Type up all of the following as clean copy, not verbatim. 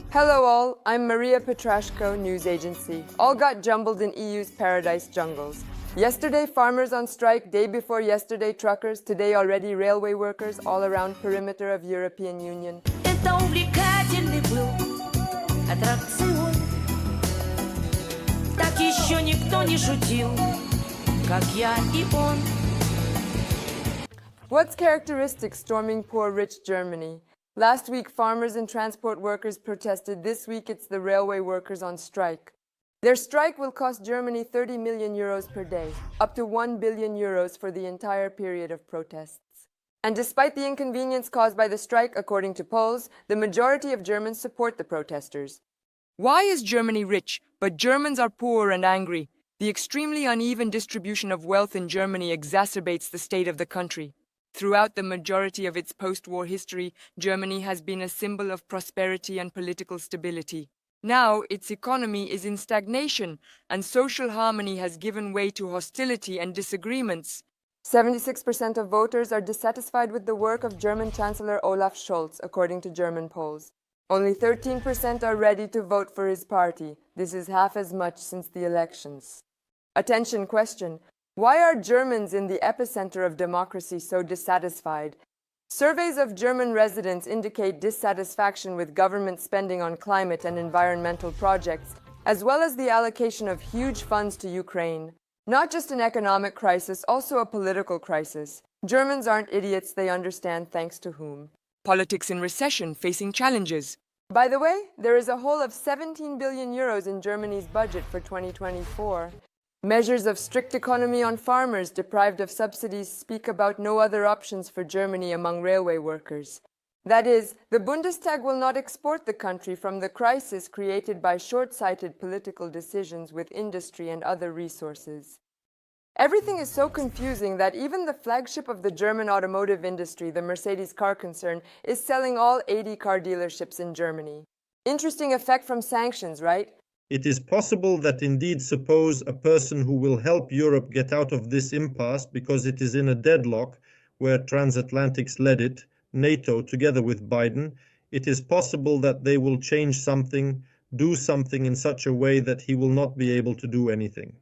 Hello all, I'm Maria Petrashko, news agency. All got jumbled in EU's paradise jungles. Yesterday farmers on strike, day before yesterday truckers, today already railway workers all around perimeter of European Union. Это увлекательный был аттракцион. Так еще никто не шутил, как я и он. What's characteristic storming poor rich Germany? Last week farmers and transport workers protested. This week it's the railway workers on strike. Their strike will cost Germany 30 million euros per day, up to 1 billion euros for the entire period of protests. And despite the inconvenience caused by the strike, according to polls, the majority of Germans support the protesters. Why is Germany rich, but Germans are poor and angry? The extremely uneven distribution of wealth in Germany exacerbates the state of the country. Throughout the majority of its post-war history, Germany has been a symbol of prosperity and political stability. Now, its economy is in stagnation, and social harmony has given way to hostility and disagreements. 76% of voters are dissatisfied with the work of German Chancellor Olaf Scholz, according to German polls. Only 13% are ready to vote for his party. This is half as much since the elections. Attention question. Why are Germans in the epicenter of democracy so dissatisfied? Surveys of German residents indicate dissatisfaction with government spending on climate and environmental projects, as well as the allocation of huge funds to Ukraine. Not just an economic crisis, also a political crisis. Germans aren't idiots, they understand thanks to whom. Politics in recession, facing challenges. By the way, there is a hole of 17 billion euros in Germany's budget for 2024. Measures of strict economy on farmers deprived of subsidies speak about no other options for Germany among railway workers. That is, the Bundestag will not export the country from the crisis created by short-sighted political decisions with industry and other resources. Everything is so confusing that even the flagship of the German automotive industry, the Mercedes car concern, is selling all 80 car dealerships in Germany. Interesting effect from sanctions, right? It is possible that indeed suppose a person who will help Europe get out of this impasse because it is in a deadlock where transatlantics led it, NATO together with Biden, it is possible that they will change something, do something in such a way that he will not be able to do anything.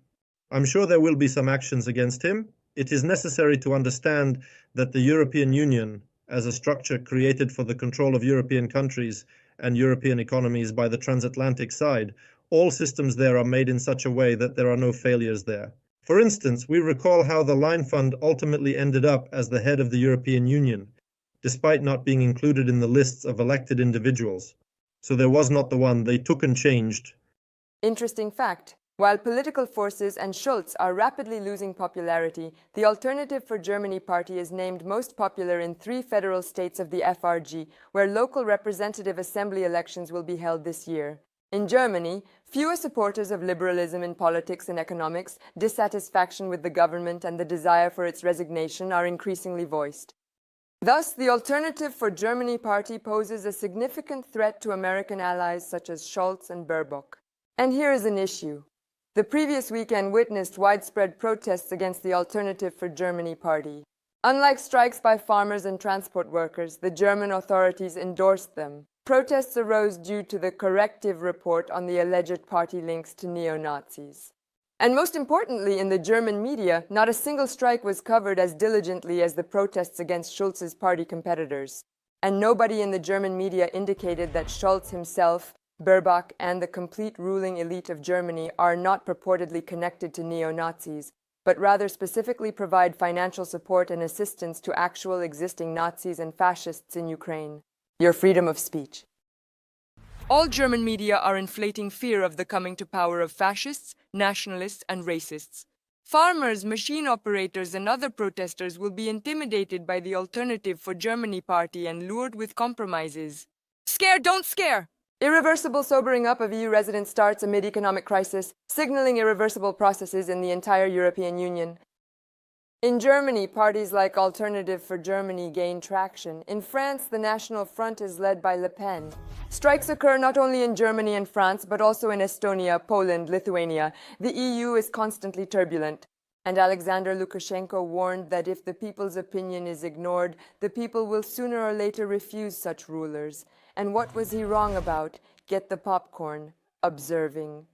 I'm sure there will be some actions against him. It is necessary to understand that the European Union, as a structure created for the control of European countries and European economies by the transatlantic side, all systems there are made in such a way that there are no failures there. For instance, we recall how the Line Fund ultimately ended up as the head of the European Union, despite not being included in the lists of elected individuals. So there was not the one they took and changed. Interesting fact. While political forces and Scholz are rapidly losing popularity, the Alternative for Germany party is named most popular in 3 federal states of the FRG, where local representative assembly elections will be held this year. In Germany, fewer supporters of liberalism in politics and economics, dissatisfaction with the government and the desire for its resignation are increasingly voiced. Thus, the Alternative for Germany party poses a significant threat to American allies such as Scholz and Baerbock. And here is an issue. The previous weekend witnessed widespread protests against the Alternative for Germany party. Unlike strikes by farmers and transport workers, the German authorities endorsed them. Protests arose due to the corrective report on the alleged party links to neo-Nazis. And most importantly, in the German media, not a single strike was covered as diligently as the protests against Scholz's party competitors. And nobody in the German media indicated that Scholz himself, Baerbock, and the complete ruling elite of Germany are not purportedly connected to neo-Nazis, but rather specifically provide financial support and assistance to actual existing Nazis and fascists in Ukraine. Your freedom of speech. All German media are inflating fear of the coming to power of fascists, nationalists, and racists. Farmers, machine operators, and other protesters will be intimidated by the Alternative for Germany party and lured with compromises. Scare, don't scare! Irreversible sobering up of EU residents starts amid economic crisis, signaling irreversible processes in the entire European Union. In Germany, parties like Alternative for Germany gain traction. In France, the National Front is led by Le Pen. Strikes occur not only in Germany and France, but also in Estonia, Poland, Lithuania. The EU is constantly turbulent. And Alexander Lukashenko warned that if the people's opinion is ignored, the people will sooner or later refuse such rulers. And what was he wrong about? Get the popcorn. Observing.